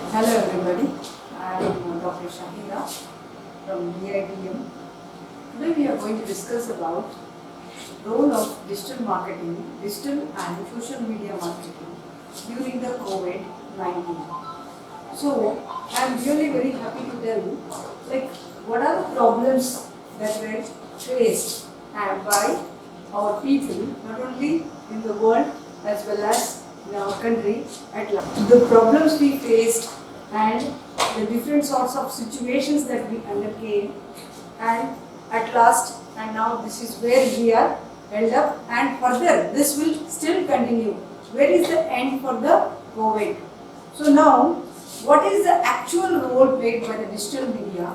Hello everybody, I am Dr. Shahira from DITM. Today we are going to discuss about role of digital marketing, digital and social media marketing during the COVID-19. So I am really very happy to tell you like what are the problems that were faced and by our people not only in the world as well as in our country at large. The problems we faced and the different sorts of situations that we undercame and at last and now this is where we are held up and further this will still continue. Where is the end for the COVID? So now what is the actual role played by the digital media?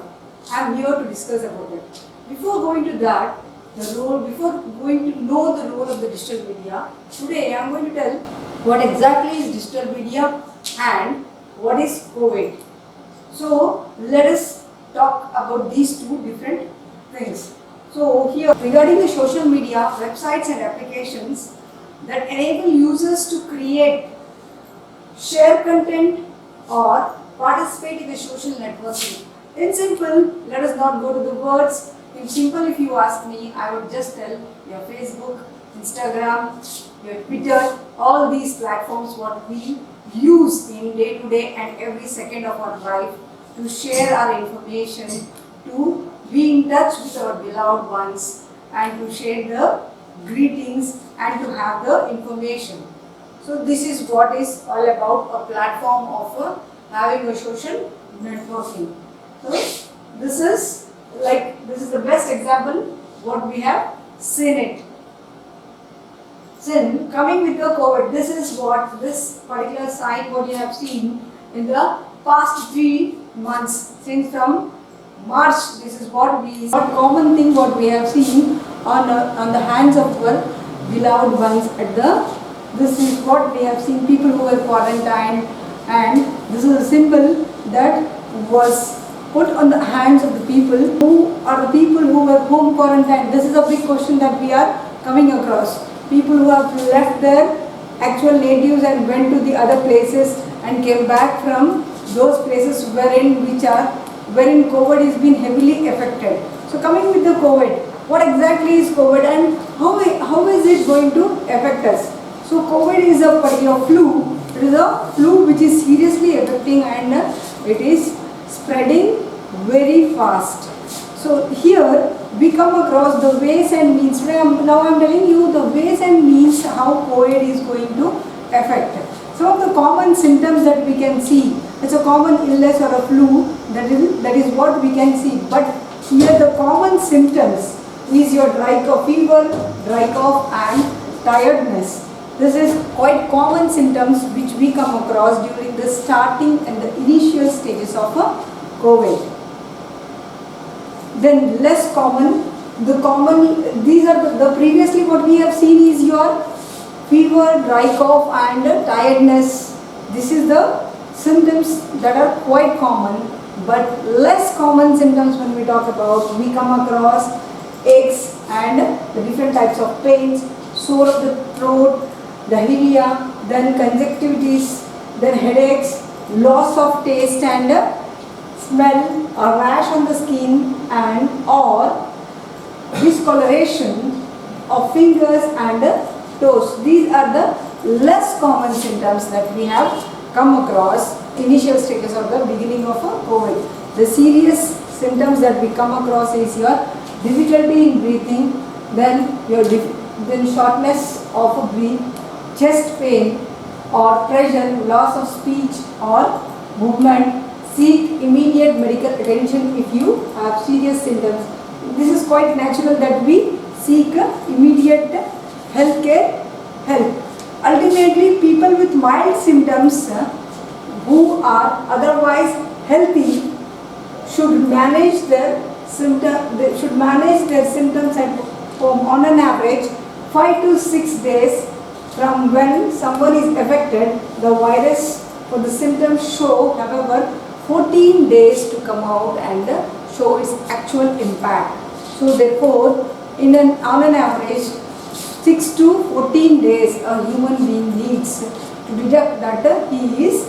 I am here to discuss about it. Before going to that, before going to know the role of the digital media, today I am going to tell what exactly is digital media and what is COVID. So let us talk about these two different things. So here regarding the social media, websites and applications that enable users to create, share content or participate in the social networking. In simple, let us not go to the words. In simple, if you ask me, I would just tell your Facebook, Instagram, your Twitter, all these platforms what we use in day to day and every second of our life to share our information, to be in touch with our beloved ones and to share the greetings and to have the information. So this is what is all about a platform of having a social networking. So this is the best example what we have seen it. Then coming with the COVID, this is what this particular sign what you have seen in the past 3 months since from March. This is what common thing what we have seen on the hands of our beloved ones at the. This is what we have seen, people who were quarantined, and this is a symbol that was put on the hands of the people. Who are the people who were home quarantined? This is a big question that we are coming across. People who have left their actual natives and went to the other places and came back from those places wherein COVID is being heavily affected. So coming with the COVID, what exactly is COVID and how is it going to affect us? So COVID is a particular flu. It is a flu which is seriously affecting and it is spreading very fast. So here we come across the ways and means. Now I am telling you the ways and means how COVID is going to affect. Some of the common symptoms that we can see. It's a common illness or a flu. That is what we can see. But here the common symptoms is your dry cough, fever, dry cough and tiredness. This is quite common symptoms which we come across during the starting and the initial stages of COVID. Then less common, these are the previously what we have seen is your fever, dry cough and tiredness. This is the symptoms that are quite common, but less common symptoms when we talk about, we come across aches and the different types of pains, sore of the throat, diarrhea, then conjunctivitis, then headaches, loss of taste and smell, a rash on the skin and or discoloration of fingers and toes. These are the less common symptoms that we have come across initial stages of the beginning of COVID. The serious symptoms that we come across is your difficulty in breathing, then shortness of breath, chest pain or pressure, loss of speech or movement. Seek immediate medical attention if you have serious symptoms. This is quite natural that we seek immediate healthcare help. Ultimately, people with mild symptoms who are otherwise healthy should manage their symptoms at home on an average 5 to 6 days from when someone is affected. The virus for the symptoms show, however, 14 days to come out and show its actual impact. So therefore, on an average, 6 to 14 days a human being needs to detect that he is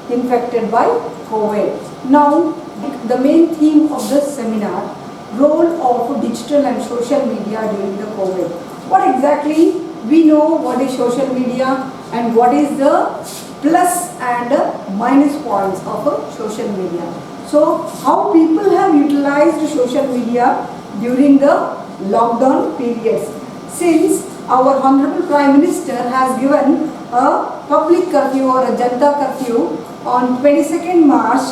infected by COVID. Now, the main theme of this seminar, role of digital and social media during the COVID. What exactly we know what is social media and what is the plus and minus points of social media. So, how people have utilized social media during the lockdown periods. Since our Honorable Prime Minister has given a public curfew or a Janata curfew on 22nd March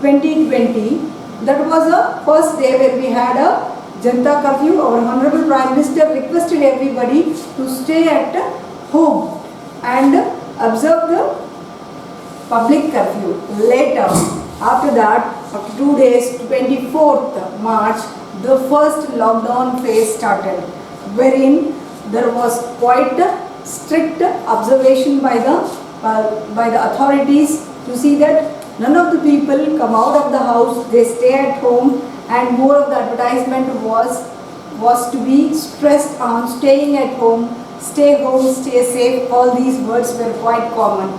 2020. That was the first day where we had a Janata curfew. Our Honorable Prime Minister requested everybody to stay at home and observe the public curfew. Later, after that, after 2 days, 24th March, the first lockdown phase started, wherein there was quite strict observation by the authorities to see that none of the people come out of the house, they stay at home, and more of the advertisement was to be stressed on staying at home, stay home, stay safe. All these words were quite common.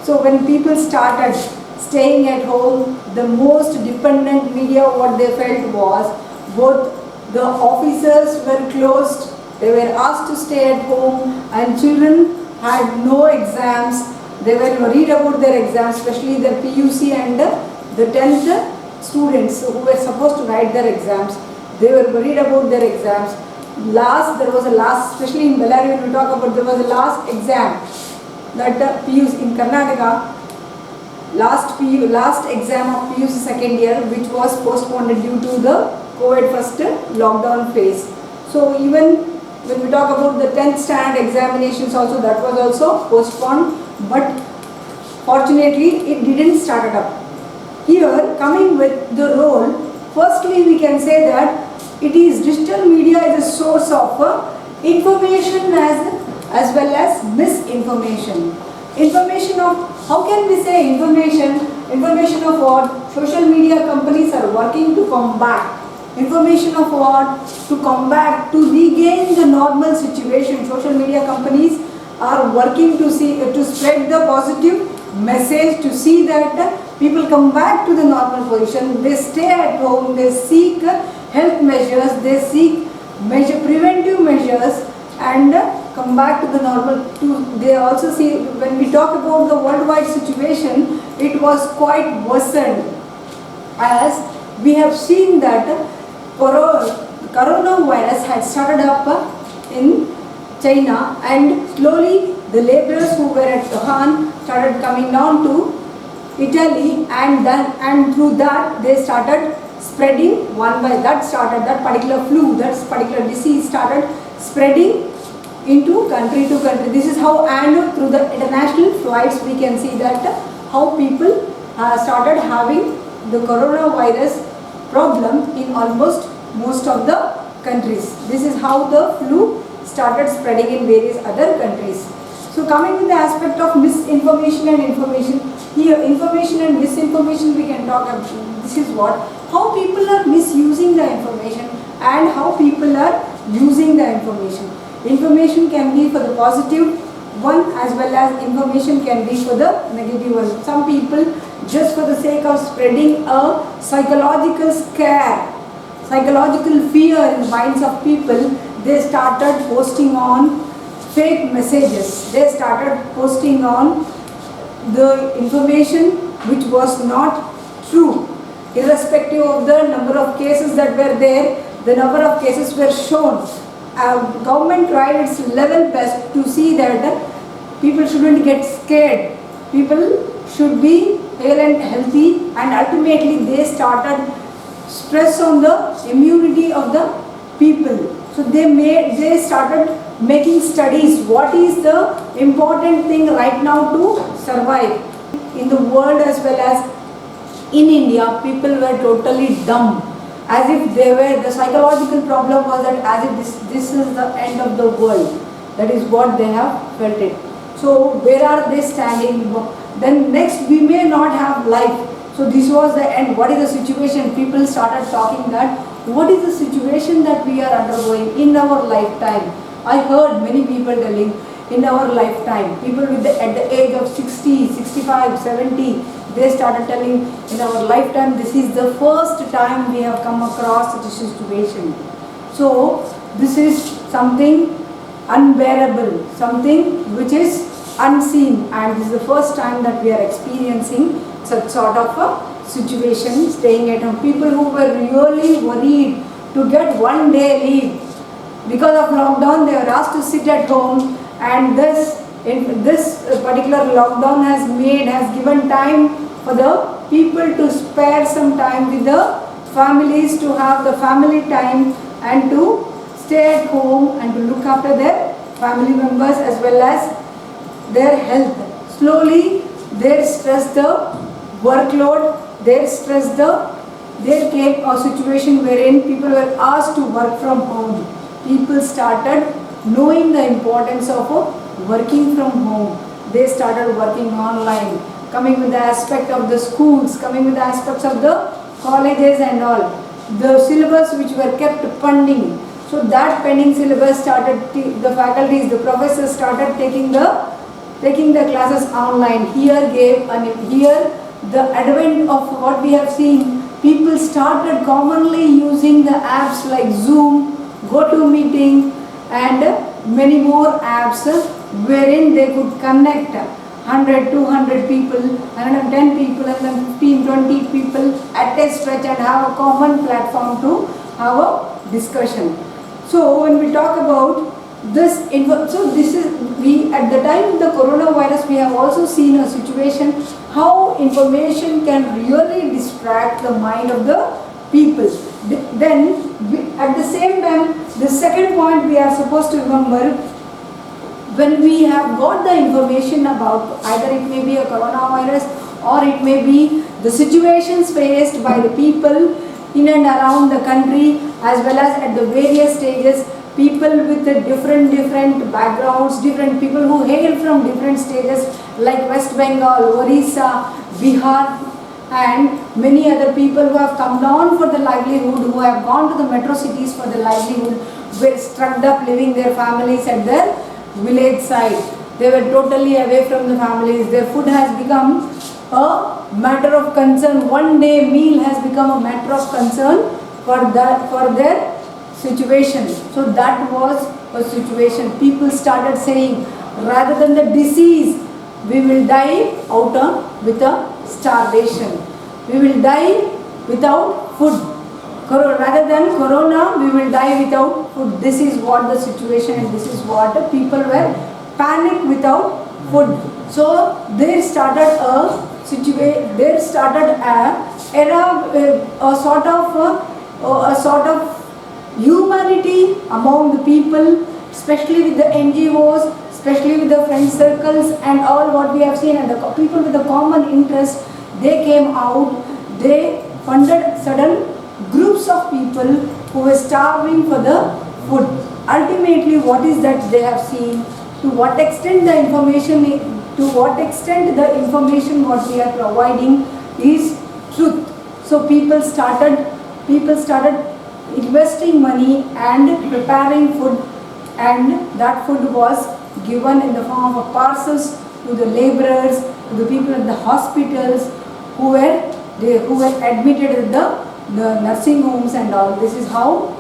So when people started staying at home, the most dependent media what they felt was both the officers were closed, they were asked to stay at home, and children had no exams. They were worried about their exams, especially the PUC and the 10th students who were supposed to write their exams. They were worried about their exams. There was a last, especially in Bellary when we talk about, there was a last exam that PUC in Karnataka, last exam of PUC second year, which was postponed due to the COVID first lockdown phase. So even when we talk about the 10th standard examinations also, that was also postponed, but fortunately it didn't start it up. Here, coming with the role, firstly we can say that it is digital media is a source of information as well as misinformation. Information of, how can we say information? Information of what? Social media companies are working to combat. Information of what? To combat, to regain the normal situation. Social media companies are working to spread the positive message, to see that people come back to the normal position. They stay at home, they seek health measures, they seek preventive measures and come back to the normal. They also see, when we talk about the worldwide situation, it was quite worsened, as we have seen that coronavirus had started up in China, and slowly the laborers who were at Wuhan started coming down to Italy, and through that they started spreading that particular flu, that particular disease started spreading into country to country. This is how, and through the international flights we can see that how people started having the coronavirus problem in almost most of the countries. This is how the flu started spreading in various other countries. So coming to the aspect of misinformation and information, here information and misinformation we can talk about. This is what, how people are misusing the information and how people are using the information. Information can be for the positive one as well as information can be for the negative one. Some people, just for the sake of spreading a psychological scare, psychological fear in the minds of people, they started posting on fake messages. They started posting on the information which was not true. Irrespective of the number of cases that were there, the number of cases were shown. Government tried its level best to see that people shouldn't get scared. People should be hale and healthy, and ultimately they started stress on the immunity of the people. So they started making studies. What is the important thing right now to survive in the world as well as in India? People were totally dumb, as if they were, the psychological problem was that as if this is the end of the world. That is what they have felt it. So where are they standing? Then next we may not have life. So this was the end. What is the situation? People started talking that what is the situation that we are undergoing in our lifetime. I heard many people telling in our lifetime. People at the age of 60, 65, 70, they started telling, in our lifetime this is the first time we have come across such a situation. So this is something unbearable, something which is unseen, and this is the first time that we are experiencing such sort of a situation, staying at home. People who were really worried to get one day leave because of lockdown, they were asked to sit at home, and this particular lockdown has given time for the people to spare some time with the families, to have the family time and to stay at home and to look after their family members as well as their health. Slowly there came a situation wherein people were asked to work from home. People started knowing the importance of working from home. They started working online, coming with the aspect of the schools, coming with the aspects of the colleges and all. The syllabus which were kept pending. So that pending syllabus started, the faculties, the professors started taking the classes online. Here the advent of what we have seen, people started commonly using the apps like Zoom, GoToMeeting and many more apps wherein they could connect 100, 200 people, 110 people and then 15, 20 people at a stretch and have a common platform to have a discussion. So when we talk about this, at the time of the coronavirus, we have also seen a situation how information can really distract the mind of the people. Then at the same time, the second point we are supposed to remember, when we have got the information about either it may be a coronavirus or it may be the situations faced by the people in and around the country as well as at the various stages, people with different backgrounds, different people who hail from different stages like West Bengal, Orissa, Bihar and many other people who have come down for the livelihood, who have gone to the metro cities for the livelihood, were struck up leaving their families at their village side. They were totally away from the families. Their food has become a matter of concern. One day meal has become a matter of concern for their situation. So that was a situation. People started saying, rather than the disease, we will die with a starvation. We will die without food. Rather than corona, we will die without food. This is what the situation, and this is what the people were panic without food. So there started a situation. There started a sort of humanity among the people, especially with the NGOs, especially with the friend circles and all what we have seen, and the people with the common interest. They came out. They funded certain groups of people who were starving for the food. Ultimately, what is that they have seen? To what extent the information what we are providing is truth. So people started investing money and preparing food, and that food was given in the form of parcels to the laborers, to the people at the hospitals who were admitted at the nursing homes and all. This is how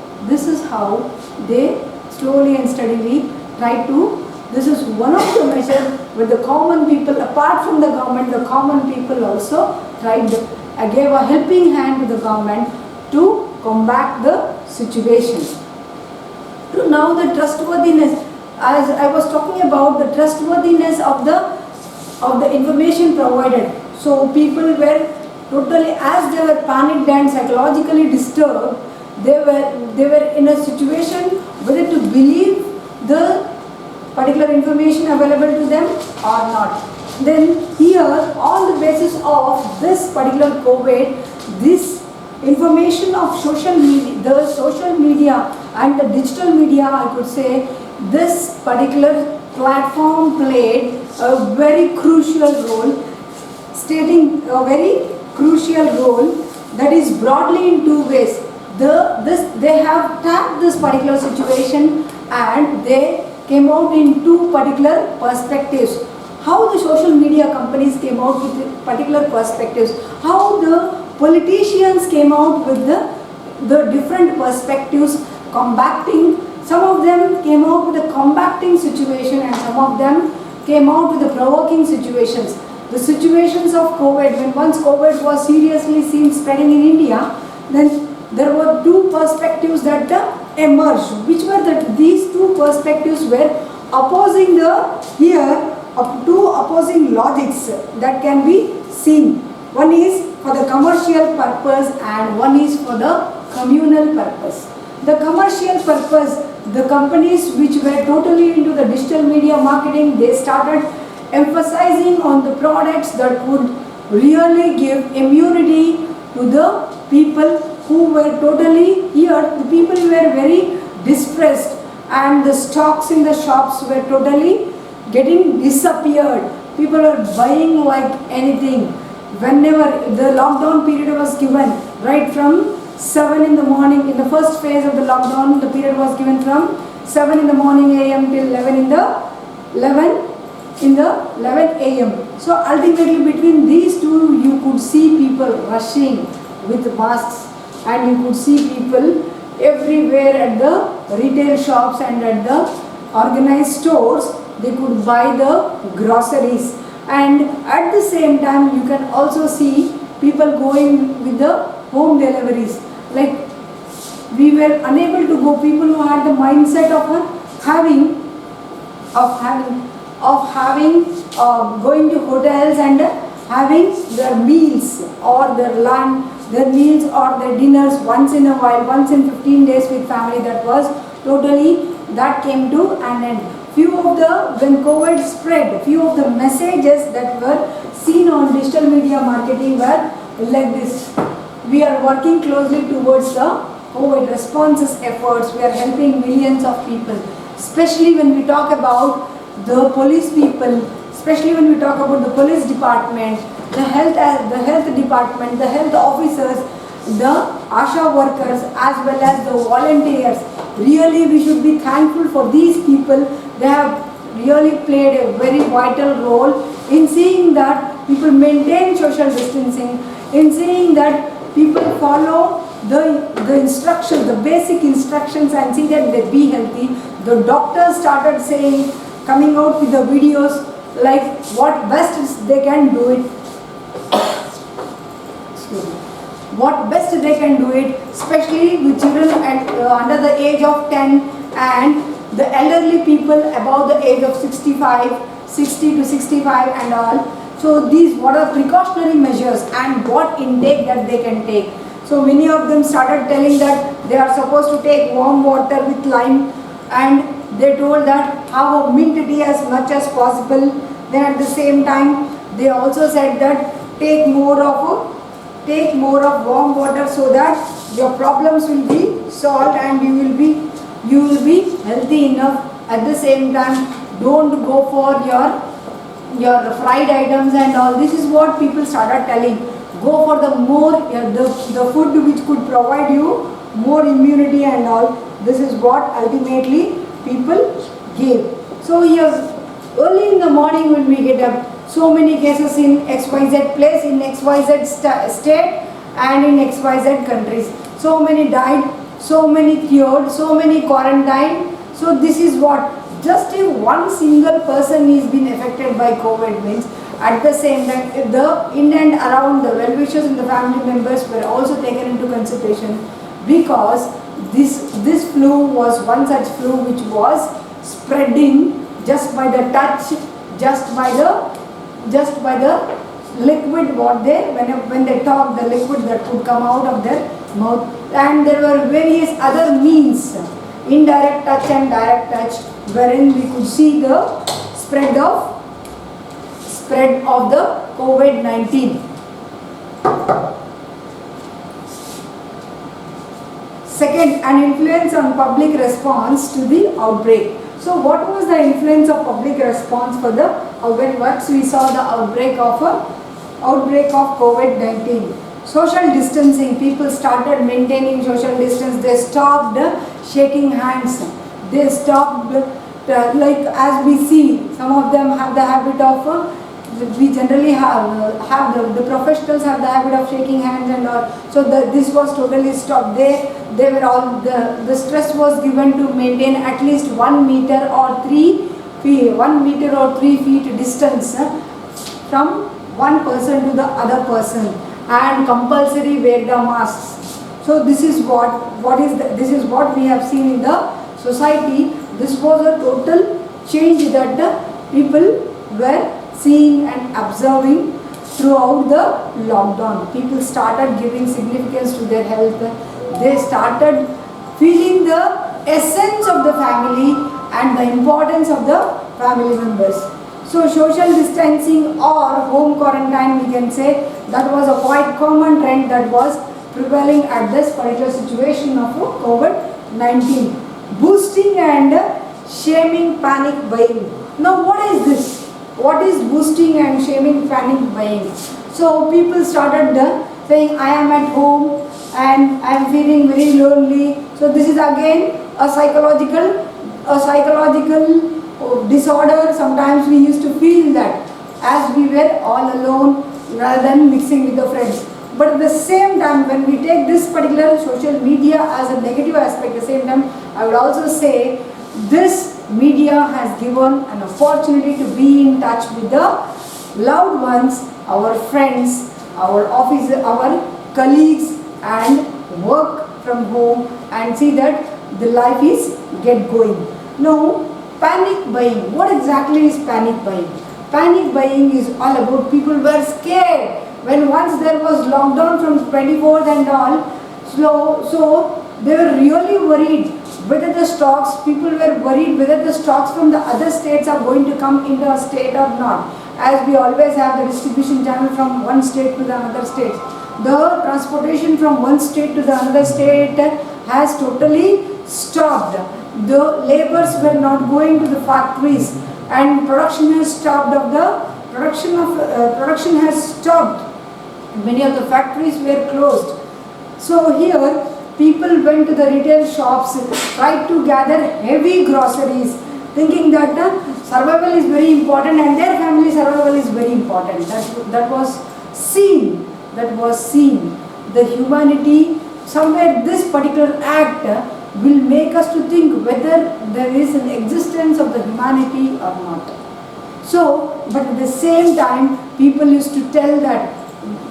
they slowly and steadily try to. This is one of the measures where the common people, apart from the government, the common people also gave a helping hand to the government to combat the situation. To now the trustworthiness, as I was talking about the trustworthiness of the information provided. So people were totally, as they were panicked and psychologically disturbed, they were in a situation whether to believe the particular information available to them or not. Then here, on the basis of this particular COVID, this information of social media, the social media and the digital media, I could say, this particular platform played a very crucial role, stating a very crucial role that is broadly in two ways. They have tapped this particular situation and they came out in two particular perspectives. How the social media companies came out with particular perspectives, how the politicians came out with the different perspectives combating. Some of them came out with a combating situation and some of them came out with the provoking situations. The situations of COVID, when once COVID was seriously seen spreading in India, then there were two perspectives that emerged, which were that these two perspectives were opposing two opposing logics that can be seen. One is for the commercial purpose and one is for the communal purpose. The commercial purpose, the companies which were totally into the digital media marketing, they started emphasizing on the products that would really give immunity to the people who were totally here. The people were very distressed and the stocks in the shops were totally getting disappeared. People are buying like anything. Whenever the lockdown period was given, right from 7 in the morning, in the first phase of the lockdown, the period was given from 7 in the morning AM till 11 AM. So ultimately between these two, you could see people rushing with masks and you could see people everywhere at the retail shops and at the organized stores. They could buy the groceries, and at the same time you can also see people going with the home deliveries. Like we were unable to go, people who had the mindset of going to hotels and having their meals or their meals or their dinners once in a while, once in 15 days with family. That came to an end. When COVID spread, few of the messages that were seen on digital media marketing were like this: we are working closely towards the COVID responses efforts, we are helping millions of people. Especially when we talk about the police people, especially when we talk about the police department, the health department, the health officers, the ASHA workers as well as the volunteers. Really we should be thankful for these people. They have really played a very vital role in seeing that people maintain social distancing, in seeing that people follow the instructions, the basic instructions, and see that they be healthy. The doctors started saying, coming out with the videos like what best they can do it. What best they can do it, especially with children under the age of 10 and the elderly people above the age of 60 to 65 and all. So these, what are precautionary measures and what intake that they can take. So many of them started telling that they are supposed to take warm water with lime, and they told that have a mint tea as much as possible. Then at the same time they also said that take more of warm water so that your problems will be solved and you will be healthy enough. At the same time, don't go for your fried items and all. This is what people started telling. Go for the food which could provide you more immunity and all. This is what ultimately people gave. So here, early in the morning when we get up, so many cases in XYZ place, in XYZ state and in XYZ countries. So many died, so many cured, so many quarantined. So this is what, just if one single person is been affected by COVID means, at the same time the in and around the well-wishers and the family members were also taken into consideration, because this flu was one such flu which was spreading just by the touch, just by the liquid when they talk, the liquid that could come out of their mouth. And there were various other means, indirect touch and direct touch, wherein we could see the spread of the COVID-19. Second, an influence on public response to the outbreak. So what was the influence of public response for the when once we saw the outbreak of COVID-19? Social distancing. People started maintaining social distance. They stopped shaking hands. They stopped like as we see, some of them have the habit of, we generally have the professionals have the habit of shaking hands and all. So this was totally stopped. They were all, the stress was given to maintain at least 1 meter or 3 feet, 1 meter or 3 feet distance from one person to the other person, and compulsory wear the masks. So this is this is what we have seen in the society. This was a total change that the people were seeing and observing throughout the lockdown. People started giving significance to their health. They started feeling the essence of the family and the importance of the family members. So social distancing or home quarantine, we can say, that was a quite common trend that was prevailing at this particular situation of COVID-19. Boosting and shaming panic buying. Now what is this? What is boosting and shaming panic buying? So people started saying, I am at home and I am feeling very lonely. So this is again a psychological disorder. Sometimes we used to feel that as we were all alone rather than mixing with the friends. But at the same time, when we take this particular social media as a negative aspect, at the same time, I would also say this media has given an opportunity to be in touch with the loved ones, our friends, our office, our colleagues, and work from home and see that the life is get going. Now, panic buying. What exactly is panic buying? Panic buying is all about people were scared when once there was lockdown from 24th and all. So they were really worried whether the stocks, people were worried whether the stocks from the other states are going to come into our state or not. As we always have the distribution channel from one state to the another state. The transportation from one state to the another state has totally stopped. The laborers were not going to the factories and production has stopped production has stopped. Many of the factories were closed. So here people went to the retail shops, tried to gather heavy groceries, thinking that survival is very important and their family survival is very important. That was seen. The humanity, somewhere this particular act will make us to think whether there is an existence of the humanity or not. So, but at the same time, people used to tell that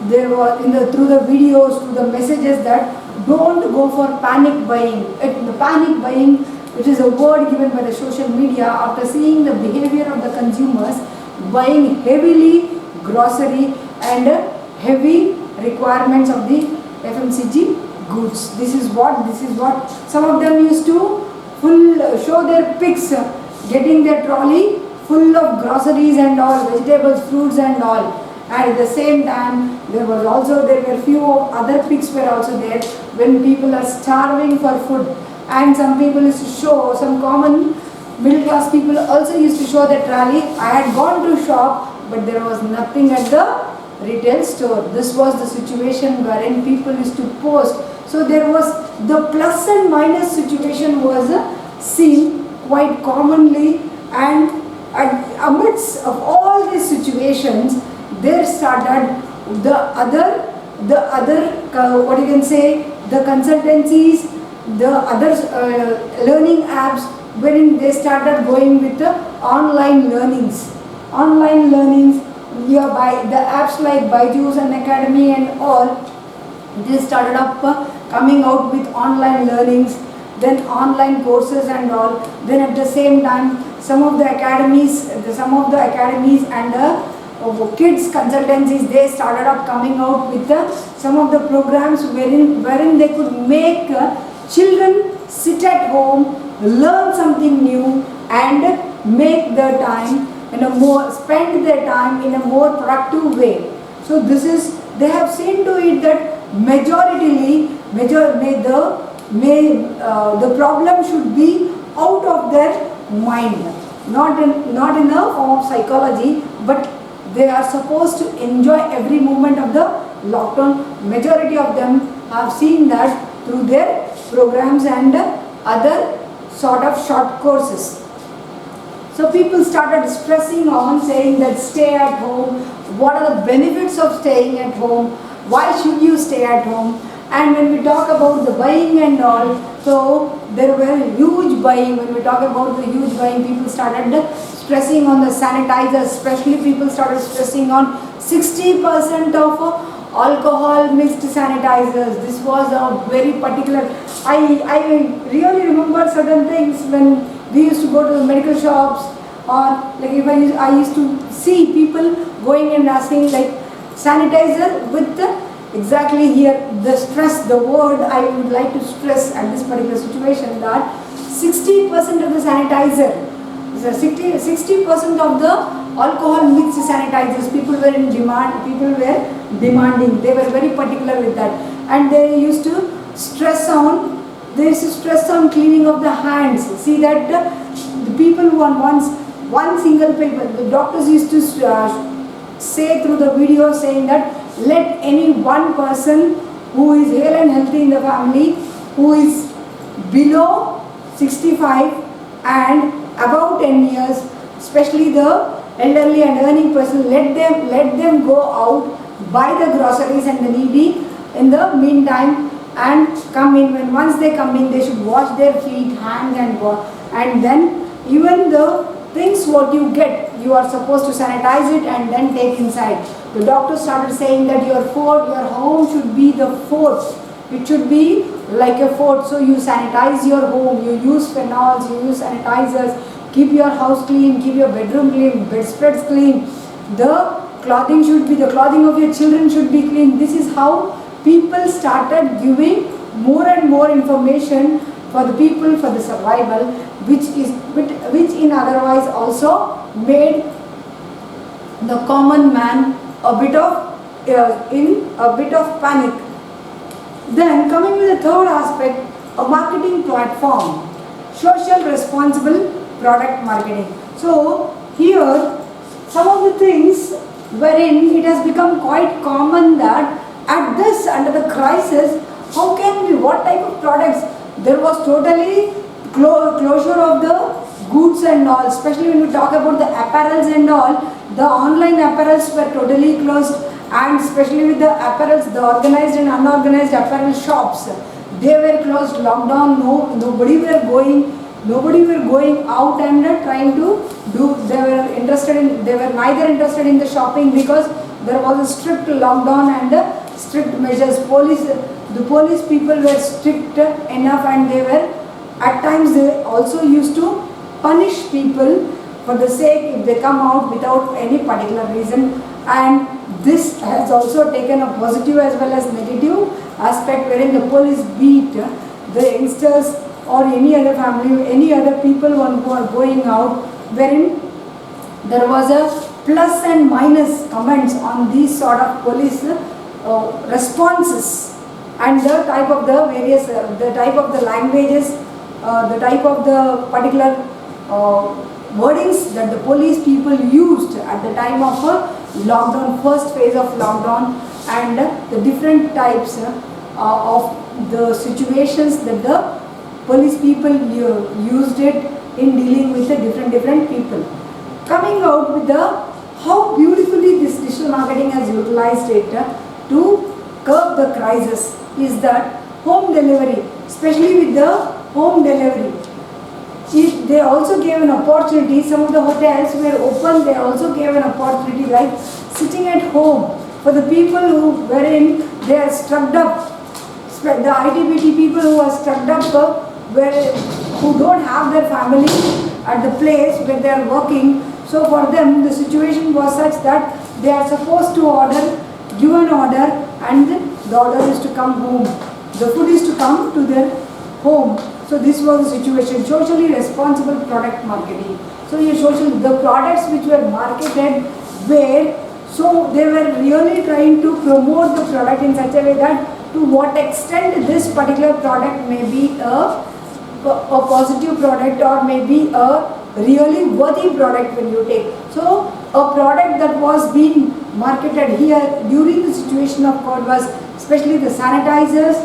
there were through the videos, through the messages, that don't go for panic buying. The panic buying, which is a word given by the social media after seeing the behavior of the consumers buying heavily grocery and heavy requirements of the FMCG goods. This is what some of them used to show their pics, getting their trolley full of groceries and all, vegetables, fruits and all. And at the same time, there were few other pics were also there when people are starving for food. And some people used to show, some common middle class people also used to show their trolley. I had gone to shop, but there was nothing at the retail store. This was the situation wherein people used to post. So there was the plus and minus situation was seen quite commonly, and amidst of all these situations, there started the other what you can say, the consultancies, the other learning apps, wherein they started going with the online learnings. By the apps like Byju's and Academy and all, they started up coming out with online learnings, then online courses and all. Then at the same time, some of the academies and kids consultancies, they started up coming out with some of the programs wherein they could make children sit at home, learn something new, and make their time spend their time in a more productive way. So they have seen to it that the problem should be out of their mind, not in a form of psychology, but they are supposed to enjoy every moment of the lockdown. Majority of them have seen that through their programs and other sort of short courses. So people started stressing on saying that stay at home, what are the benefits of staying at home, why should you stay at home. And when we talk about the buying and all, so there were huge buying. When we talk about the huge buying, people started stressing on the sanitizers, especially people started stressing on 60% of alcohol mixed sanitizers. This was a very particular, I really remember certain things when we used to go to the medical shops, or like if I used to see people going and asking like sanitizer with the exactly here the stress, the word I would like to stress at this particular situation, that 60% of the sanitizer, 60% of the alcohol mixed sanitizers, people were in demand, people were demanding, they were very particular with that. And they used to stress on, cleaning of the hands. See that the people who on one single paper, the doctors used to say through the video saying that let any one person who is hale and healthy in the family, who is below 65 and above 10 years, especially the elderly and earning person, let them go out, buy the groceries and the needy in the meantime and come in. When once they come in, they should wash their feet, hands and then even the things what you get, you are supposed to sanitize it and then take inside. The doctor started saying that your home should be the fort. It should be like a fort. So you sanitize your home, you use phenols, you use sanitizers, keep your house clean, keep your bedroom clean, bedspreads clean. The clothing of your children should be clean. This is how people started giving more and more information for the people for the survival, which in otherwise also made the common man in a bit of panic. Then coming with the third aspect, a marketing platform, social responsible product marketing. So here some of the things wherein it has become quite common that under the crisis, what type of products, there was totally closure of the goods and all, especially when we talk about the apparels and all, the online apparels were totally closed, and especially with the apparels, the organized and unorganized apparel shops, they were closed, lockdown, nobody were going out and trying to do, they were neither interested in the shopping because there was a strict lockdown and strict measures. The police people were strict enough, and they were at times they also used to punish people for the sake if they come out without any particular reason. And this has also taken a positive as well as negative aspect, wherein the police beat the youngsters or any other family, any other people who are going out, wherein there was a plus and minus comments on these sort of police responses, and the type of the various, the type of the languages, the type of the particular wordings that the police people used at the time of lockdown, first phase of lockdown, and the different types of the situations that the police people used it in dealing with the different people. Coming out with the how beautifully this digital marketing has utilized it to curb the crisis is that home delivery, especially with the home delivery. They also gave an opportunity, some of the hotels were open, they also gave an opportunity like sitting at home for the people who were in, they are struck up, the ITBT people who are struck up, who don't have their family at the place where they are working. So for them the situation was such that they are supposed to give an order, and the order is to come home. The food is to come to their home. So this was the situation. Socially responsible product marketing. So the products which were marketed so they were really trying to promote the product in such a way that to what extent this particular product may be a positive product or maybe a really worthy product when you take. So a product that was being marketed here during the situation of COVID was especially the sanitizers,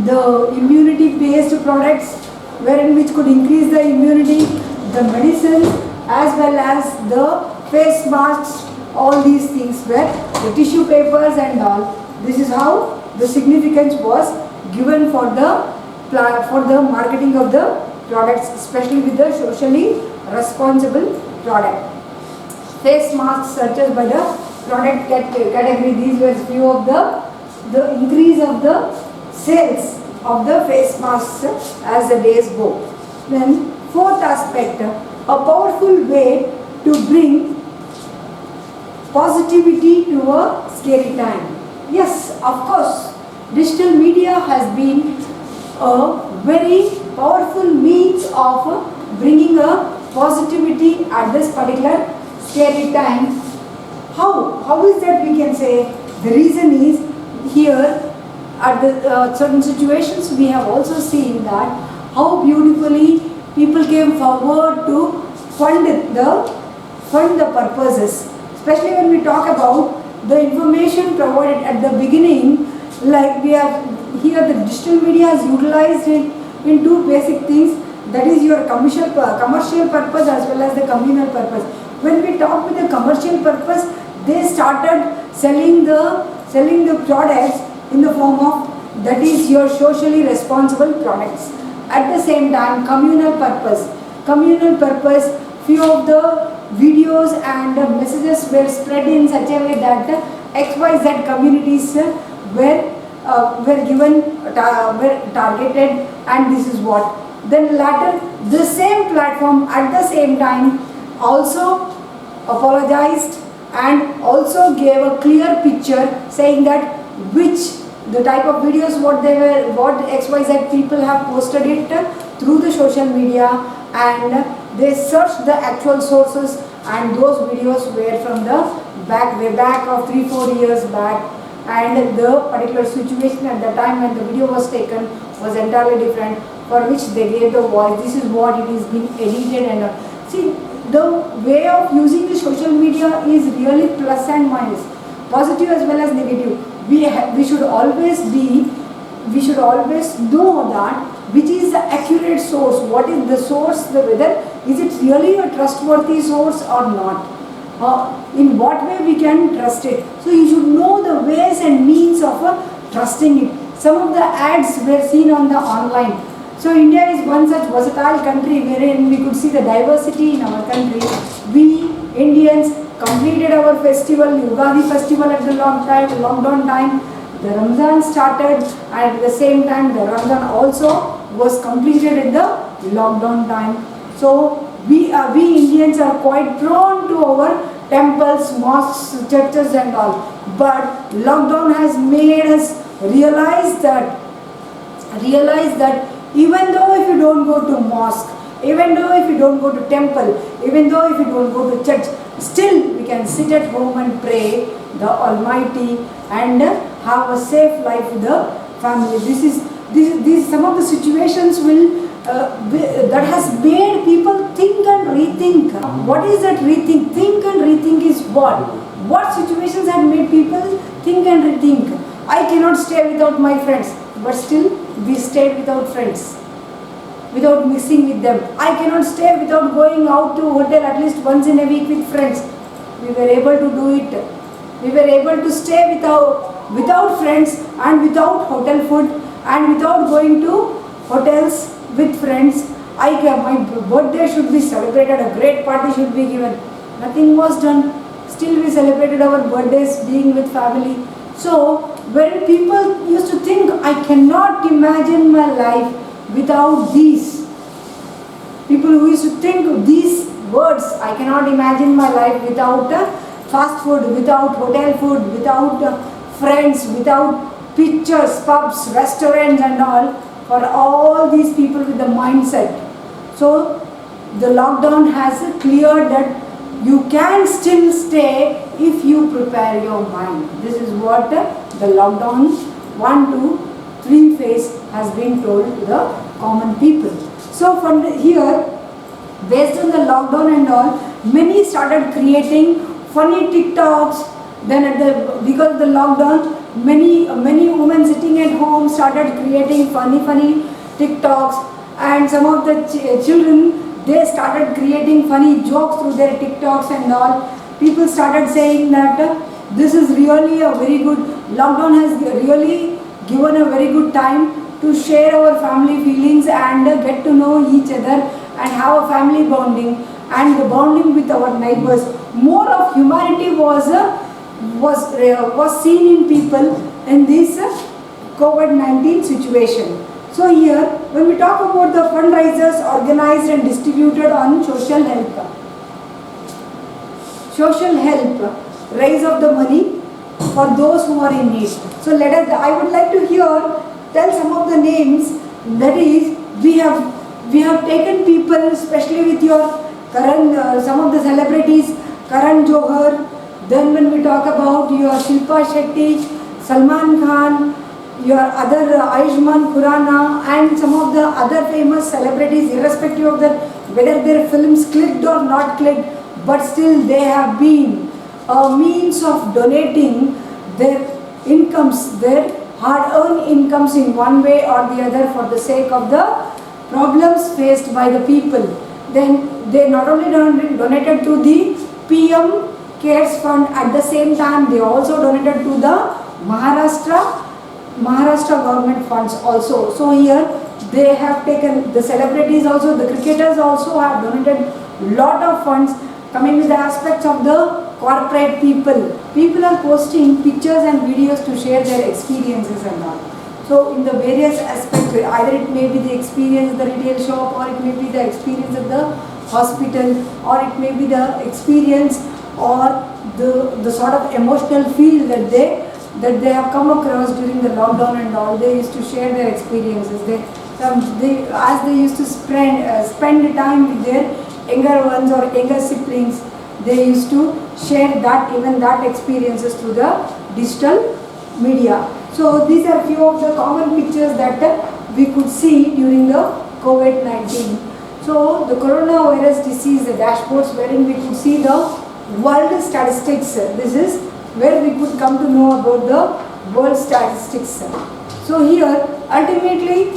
the immunity based products which could increase the immunity, the medicines, as well as the face masks, all these things were the tissue papers and all. This is how the significance was given for the marketing of the products, especially with the socially responsible product. Face masks searches by the product category. These were few of the increase of the sales of the face masks as the days go. Then fourth aspect, a powerful way to bring positivity to a scary time. Yes, of course, digital media has been a very powerful means of bringing a positivity at this particular scary time. How is that we can say? The reason is here at the certain situations we have also seen that how beautifully people came forward to fund the purposes. Especially when we talk about the information provided at the beginning, like we have here the digital media has utilized it in two basic things, that is your commercial purpose as well as the communal purpose. When we talk with the commercial purpose, they started selling the products in the form of, that is your socially responsible products. At the same time, communal purpose, few of the videos and messages were spread in such a way that XYZ communities were given, were targeted, and this is what. Then later, the same platform at the same time also apologized and also gave a clear picture saying that the type of videos what XYZ people have posted it through the social media, and they searched the actual sources, and those videos were from the way back of 3-4 years back, and the particular situation at the time when the video was taken was entirely different, for which they gave the voice. This is what it is being edited and see, the way of using the social media is really plus and minus, positive as well as negative. We should always know that which is the accurate source, what is the source, whether is it really a trustworthy source or not, in what way we can trust it. So you should know the ways and means of trusting it. Some of the ads were seen on the online. So India is one such versatile country wherein we could see the diversity in our country. We Indians completed our festival, Ugadi festival at the lockdown time. The Ramzan started, and at the same time the Ramzan also was completed at the lockdown time. So we Indians are quite prone to our temples, mosques, churches and all. But lockdown has made us realize that even though if you don't go to mosque, even though if you don't go to temple, even though if you don't go to church, still we can sit at home and pray the Almighty and have a safe life with the family. This some of the situations that has made people think and rethink. What is that rethink? Think and rethink is what? What situations have made people think and rethink? I cannot stay without my friends, but still we stayed without friends, without mixing with them. I cannot stay without going out to hotel at least once in a week with friends. We were able to do it. We were able to stay without friends and without hotel food and without going to hotels with friends. My birthday should be celebrated, a great party should be given. Nothing was done. Still we celebrated our birthdays being with family. So when people used to think, I cannot imagine my life without these. People who used to think these words, I cannot imagine my life without fast food, without hotel food, without friends, without pictures, pubs, restaurants and all, for all these people with the mindset. So the lockdown has cleared that you can still stay if you prepare your mind. This is what the lockdown 1 to 3 phase has been told to the common people. So from here, based on the lockdown and all, many started creating funny TikToks. Then because of the lockdown, many women sitting at home started creating funny TikToks, and some of the children, they started creating funny jokes through their TikToks and all. People started saying that this is really a very good, lockdown has really given a very good time to share our family feelings and get to know each other and have a family bonding and the bonding with our neighbors. More of humanity was seen in people in this COVID-19 situation. So here, when we talk about the fundraisers organized and distributed on social help, raise of the money for those who are in need. So I would like to tell some of the names. That is, we have taken people, especially with your some of the celebrities, Karan Johar. Then when we talk about your Shilpa Shetty, Salman Khan, your other Ayushmann Khurrana and some of the other famous celebrities, irrespective of whether their films clicked or not clicked, but still they have been a means of donating their incomes, their hard-earned incomes in one way or the other for the sake of the problems faced by the people. Then they not only donated to the PM Cares Fund, at the same time they also donated to the Maharashtra government funds also. So here they have taken, the celebrities also, the cricketers also have donated lot of funds. Coming with the aspects of the corporate people. People are posting pictures and videos to share their experiences and all. So in the various aspects, either it may be the experience at the retail shop, or it may be the experience at the hospital, or it may be the experience or the sort of emotional feel that they have come across during the lockdown and all. They used to share their experiences. As they used to spend time with their younger ones or younger siblings, they used to share that experiences through the digital media. So these are few of the common pictures that we could see during the COVID-19. So the coronavirus disease, the dashboards wherein we could see the world statistics. This is where we could come to know about the world statistics. So here ultimately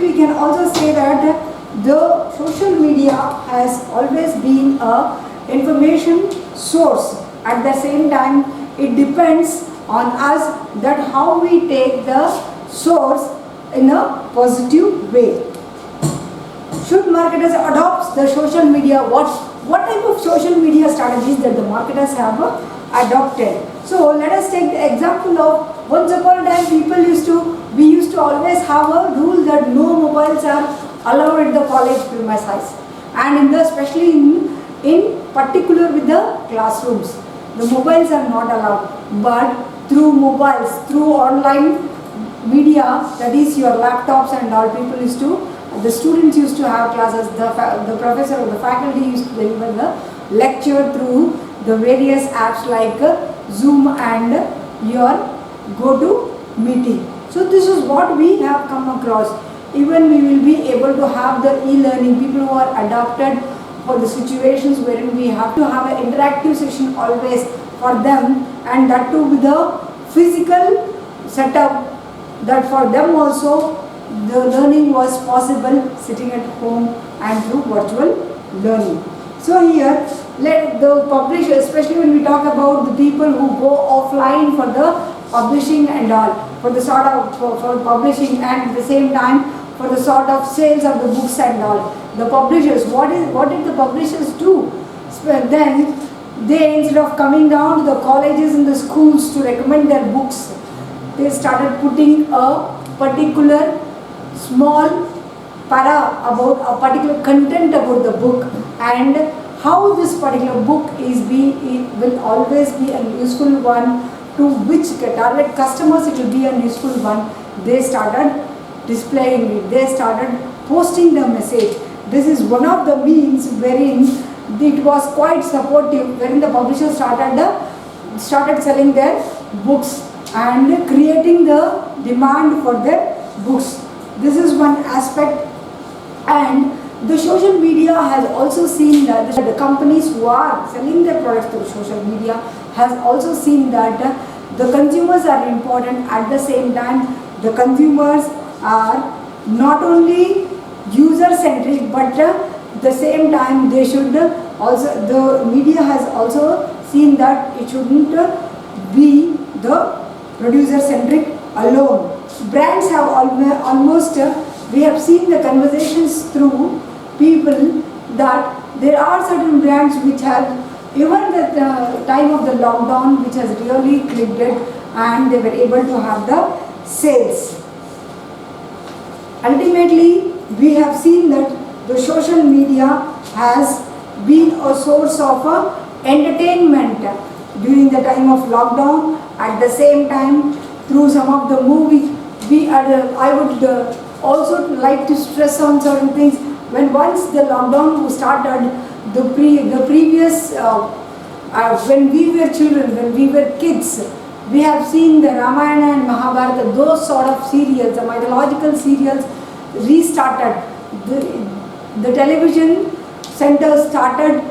we can also say that the social media has always been a information source. At the same time, it depends on us that how we take the source in a positive way. Should marketers adopt the social media? What type of social media strategies that the marketers have adopted? So let us take the example of once upon a time we used to always have a rule that no mobiles are allowed at the college premises, and especially in particular with the classrooms, the mobiles are not allowed. But through mobiles, through online media, that is your laptops and all, the students used to have classes, the professor or the faculty used to deliver the lecture through the various apps like Zoom and your GoToMeeting. So this is what we have come across. Even we will be able to have the e-learning, people who are adapted for the situations wherein we have to have an interactive session always for them, and that too with the physical setup, that for them also the learning was possible sitting at home and through virtual learning. So here, let the publishers, especially when we talk about the people who go offline for the publishing and all, for the sort of for publishing, and at the same time for the sort of sales of the books and all. The publishers, what did the publishers do? Then they, instead of coming down to the colleges and the schools to recommend their books, they started putting a particular small para about a particular content about the book, and how this particular book it will always be a useful one, to which target customers it will be a useful one. They started displaying it, they started posting the message. This is one of the means wherein it was quite supportive, wherein the publishers started selling their books and creating the demand for their books. This is one aspect. And the social media has also seen that the companies who are selling their products through social media has also seen that the consumers are important. At the same time, the consumers are not only user-centric, but the same time they should also, the media has also seen that it shouldn't be the producer centric alone. Brands have almost, we have seen the conversations through people that there are certain brands which have, even at the time of the lockdown, which has really clicked it and they were able to have the sales. Ultimately, we have seen that the social media has been a source of entertainment during the time of lockdown. At the same time, through some of the movies, I would also like to stress on certain things. When once the lockdown started, the previous when we were children, when we were kids, we have seen the Ramayana and Mahabharata, those sort of serials, the mythological serials restarted. The television centers started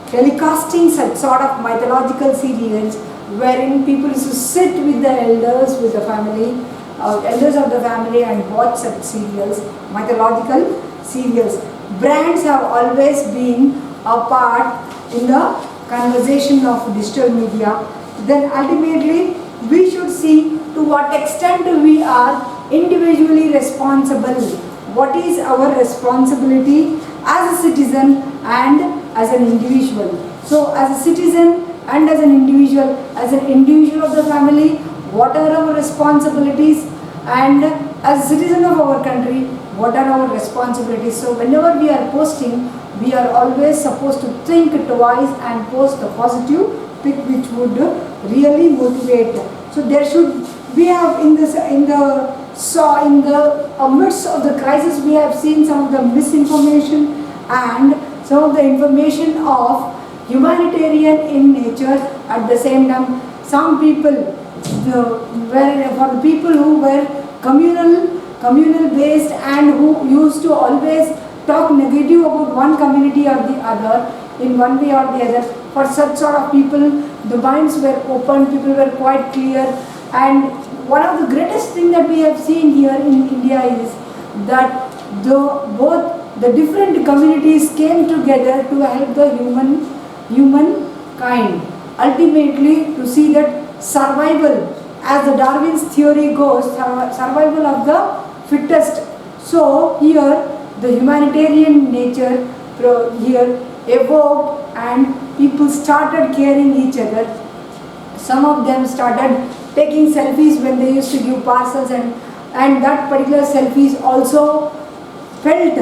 telecasting such sort of mythological serials wherein people used to sit with the elders, with the family, elders of the family and watch such serials, mythological serials. Brands have always been a part in the conversation of digital media. Then ultimately we should see to what extent we are individually responsible. What is our responsibility as a citizen and as an individual? So as a citizen and as an individual of the family, what are our responsibilities? And as a citizen of our country, what are our responsibilities? So whenever we are posting, we are always supposed to think twice and post a positive pic which would really motivate. So there should, we have in the midst of the crisis, we have seen some of the misinformation and some of the information of humanitarian in nature. At the same time, some people, for the people who were communal based and who used to always talk negative about one community or the other in one way or the other, for such sort of people, the minds were open, people were quite clear. And one of the greatest things that we have seen here in India is that both the different communities came together to help the humankind. Ultimately, to see that survival, as the Darwin's theory goes, survival of the fittest. So here the humanitarian nature here evoked and people started caring each other. Some of them started taking selfies when they used to give parcels, and that particular selfies also felt,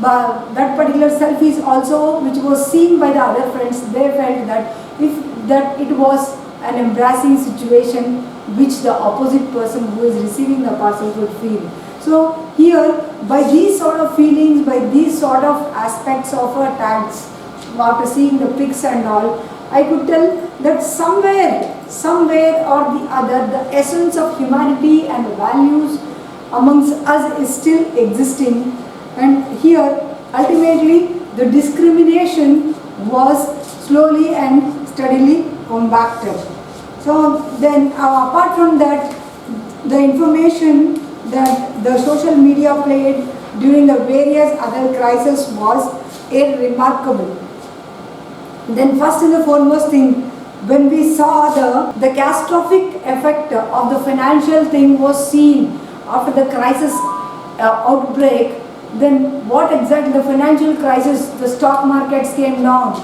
that particular selfies also which was seen by the other friends, they felt that it was an embarrassing situation which the opposite person who is receiving the parcel would feel. So here, by these sort of feelings, by these sort of aspects of our tags, after seeing the pics and all, I could tell that somewhere or the other, the essence of humanity and values amongst us is still existing. And here, ultimately, the discrimination was slowly and steadily combated. So then, apart from that, the information that the social media played during the various other crises was remarkable. Then first and the foremost thing, when we saw the catastrophic effect of the financial thing was seen after the crisis outbreak, then what exactly the financial crisis, the stock markets came down,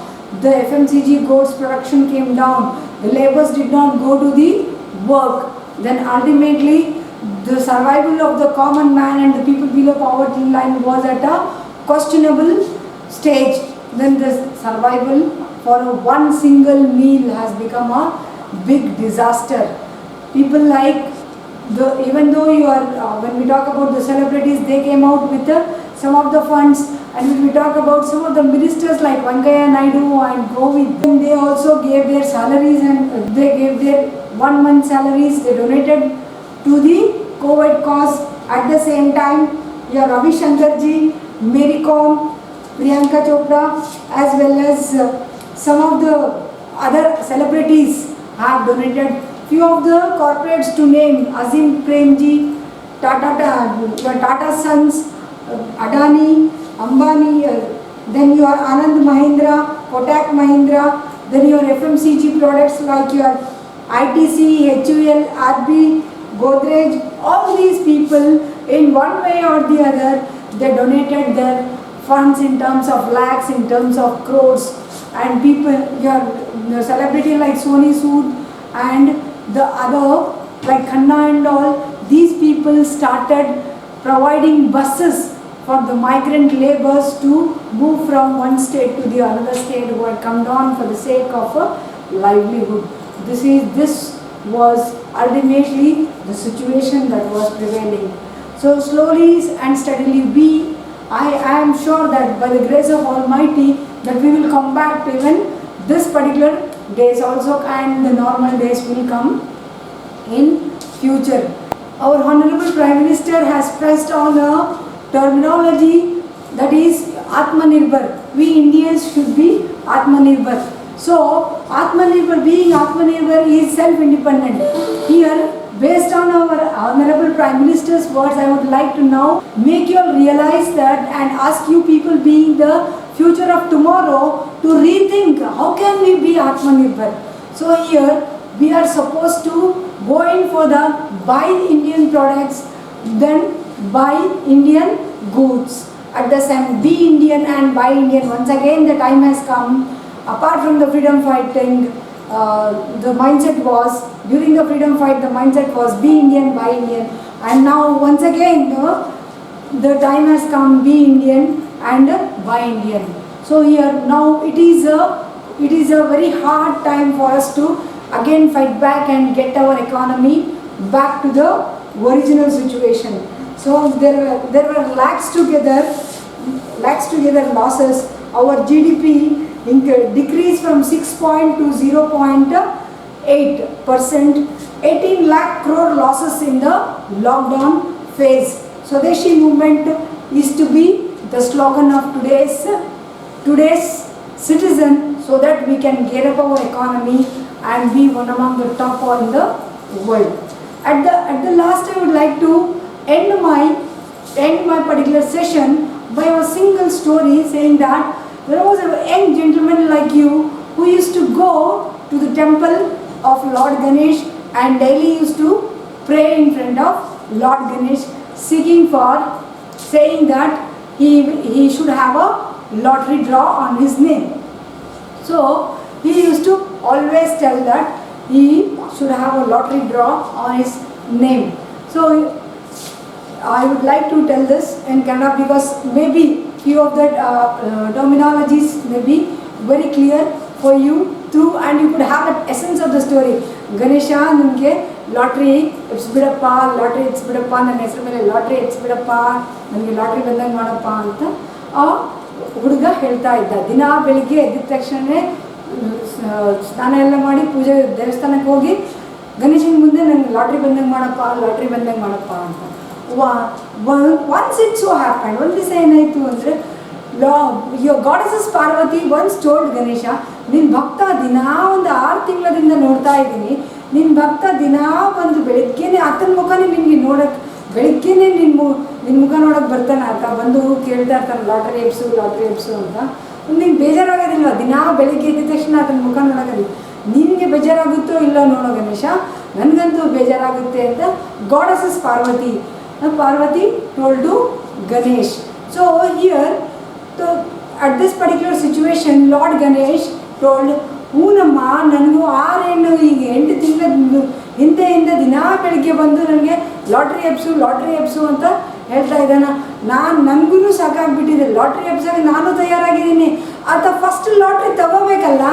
the FMCG goods production came down, the laborers did not go to the work. Then ultimately the survival of the common man and the people below poverty line was at a questionable stage. Then the survival for one single meal has become a big disaster. People like, even though you are, when we talk about the celebrities, they came out with some of the funds, and when we talk about some of the ministers like Venkaiah Naidu and Govind, they also gave their salaries and they gave their 1 month salaries, they donated to the COVID cause. At the same time, Ravi Shankar ji, Mary Kom, Priyanka Chopra, as well as some of the other celebrities have donated. Few of the corporates to name, Azim Premji, Tata Sons, Adani, Ambani, then your Anand Mahindra, Kotak Mahindra, then your FMCG products like your ITC, HUL, RB, Godrej, all these people in one way or the other, they donated their funds in terms of lakhs, in terms of crores, and people, your celebrity like Sony Sood and the other like Khanna and all, these people started providing buses for the migrant laborers to move from one state to the another state who had come down for the sake of a livelihood. This was ultimately the situation that was prevailing. So slowly and steadily I am sure that by the grace of Almighty that we will come back to even this particular days also, and the normal days will come in future. Our Honorable Prime Minister has pressed on a terminology that is Atmanirbhar. We Indians should be Atmanirbhar. So Atmanirbhar, being Atmanirbhar is self-independent. Here, based on our Honorable Prime Minister's words, I would like to now make you all realize that and ask you people being the future of tomorrow to rethink how can we be Atmanirbhar. So here we are supposed to go in for the buy Indian products, then buy Indian goods. At the same, be Indian and buy Indian. Once again the time has come. Apart from the freedom fighting, the mindset was, during the freedom fight, the mindset was be Indian, buy Indian. And now once again the time has come, be Indian and buy Indian. So here now it is a very hard time for us to again fight back and get our economy back to the original situation. So there were lakhs together losses. Our GDP decreased from 6 point to 0.8%. 18 lakh crore losses in the lockdown phase. Swadeshi movement is to be the slogan of today's citizen, so that we can get up our economy and be one among the top in the world. At the last, I would like to end my particular session by a single story, saying that there was a young gentleman like you who used to go to the temple of Lord Ganesh and daily used to pray in front of Lord Ganesh, saying that he should have a lottery draw on his name. So he used to always tell that he should have a lottery draw on his name. So I would like to tell this in Kannada because maybe few of the terminologies may be very clear for you through, and you could have the essence of the story. Ganesha ನಿಮಗೆ lottery ಇಟ್ಸ್ಬಿಡಪ್ಪ, lottery ಇಟ್ಸ್ಬಿಡಪ್ಪ, ನನ್ನ ಹೆಸರು ಮೇಲೆ lottery ಇಟ್ಸ್ಬಿಡಪ್ಪ, ನನಗೆ lottery ಬಂದಂಗೆ ಮಾಡಪ್ಪ ಅಂತ ಆ ಹುಡುಗ ಹೇಳ್ತಾ ಇದ್ದ. ದಿನ ಬೆಳಿಗ್ಗೆ ಎದ್ದ ತಕ್ಷಣ ಸ್ನಾನ ಎಲ್ಲ ಮಾಡಿ ಪೂಜೆ ದೇವಸ್ಥಾನಕ್ಕೆ ಹೋಗಿ ಗಣೇಶನ ಮುಂದೆ ನನಗೆ ಲಾಟ್ರಿ ಬಂದಂಗೆ ಮಾಡಪ್ಪ, ಲಾಟ್ರಿ ಬಂದಂಗೆ ಮಾಡಪ್ಪ ಅಂತ. Once it so happened, ಒಂದು ದಿವಸ ಏನಾಯಿತು ಅಂದರೆ your goddess Parvati once told Ganesha, ನಿನ್ನ ಭಕ್ತ ದಿನ ಒಂದು 6 ತಿಂಗಳಿಂದ ನೋಡ್ತಾ ಇದ್ದೀನಿ, ನಿನ್ನ ಭಕ್ತ ದಿನ ಬಂದು ಬೆಳಗ್ಗೆನೇ ಆತನ ಮುಖನೇ ನಿನಗೆ ನೋಡೋಕ್ಕೆ, ಬೆಳಗ್ಗೆನೇ ನಿನ್ನ ಮುಖ ನೋಡೋಕ್ಕೆ ಬರ್ತಾನೆ ಆತ, ಬಂದು ಕೇಳ್ತಾ ಇರ್ತಾನೆ ಲಾಟ್ರಿ ಎಬ್ಸು ಅಂತ. ನಿಂಗೆ ಬೇಜಾರಾಗೋದಿಲ್ವ? ದಿನ ಬೆಳಗ್ಗೆ ಎದ್ದ ತಕ್ಷಣ ಆತನ ಮುಖ ನೋಡೋಕ್ಕಾಗಲ್ಲ. ನಿನಗೆ ಬೇಜಾರಾಗುತ್ತೋ ಇಲ್ಲೋ ನೋಡೋ ಗಣೇಶ, ನನಗಂತೂ ಬೇಜಾರಾಗುತ್ತೆ ಅಂತ goddess Parvati told to Ganesh. So here, at this particular situation, Lord Ganesh told, ಹೂನಮ್ಮ ನನಗೂ 8 ತಿಂಗಳ ಹಿಂದೆಯಿಂದ ದಿನ ಬೆಳಿಗ್ಗೆ ಬಂದು ನನಗೆ ಲಾಟ್ರಿ ಎಬ್ಸು ಅಂತ ಹೇಳ್ತಾ ಇದ್ದಾನೆ. ನನಗೂ ಸಾಕಾಗ್ಬಿಟ್ಟಿದೆ, ಲಾಟ್ರಿ ಎಬ್ಸಾಗ ನಾನು ತಯಾರಾಗಿದ್ದೀನಿ. ಆತ ಫಸ್ಟ್ ಲಾಟ್ರಿ ತಗೋಬೇಕಲ್ಲ,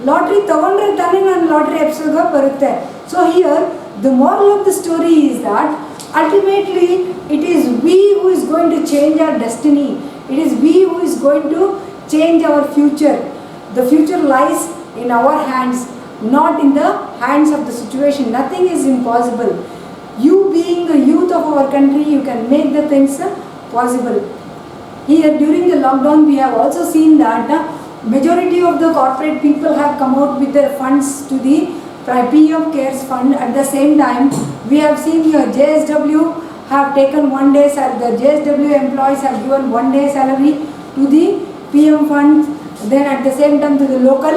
ಲಾಟ್ರಿ ತಗೊಂಡ್ರೆ ತಾನೇ ನಾನು ಲಾಟ್ರಿ ಎಬ್ಸೋಗ ಬರುತ್ತೆ. So here the moral of the story is that ultimately it is we who is going to change our destiny. It is we who is going to change our future. The future lies in our hands, not in the hands of the situation. Nothing is impossible. You being the youth of our country, you can make the things possible. Here during the lockdown we have also seen that majority of the corporate people have come out with their funds to the PM CARES fund. At the same time, we have seen your JSW have taken 1 day salary, the JSW employees have given 1 day salary to the PM fund, then at the same time to the local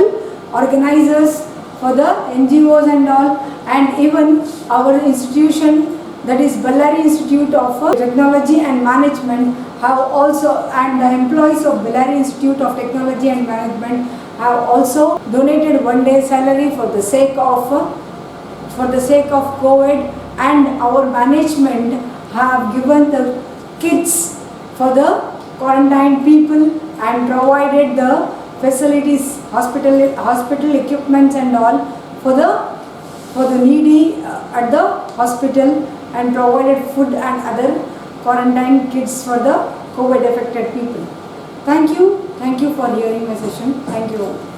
organizers for the NGOs and all, and even our institution, that is Bellary Institute of Technology and Management, have also, and the employees of Bellary Institute of Technology and Management have also donated 1 day salary for the sake of COVID, and our management have given the kits for the quarantined people and provided the facilities, hospital equipments and all for the needy at the hospital, and provided food and other quarantine kits for the COVID affected people. Thank you for hearing my session. Thank you all.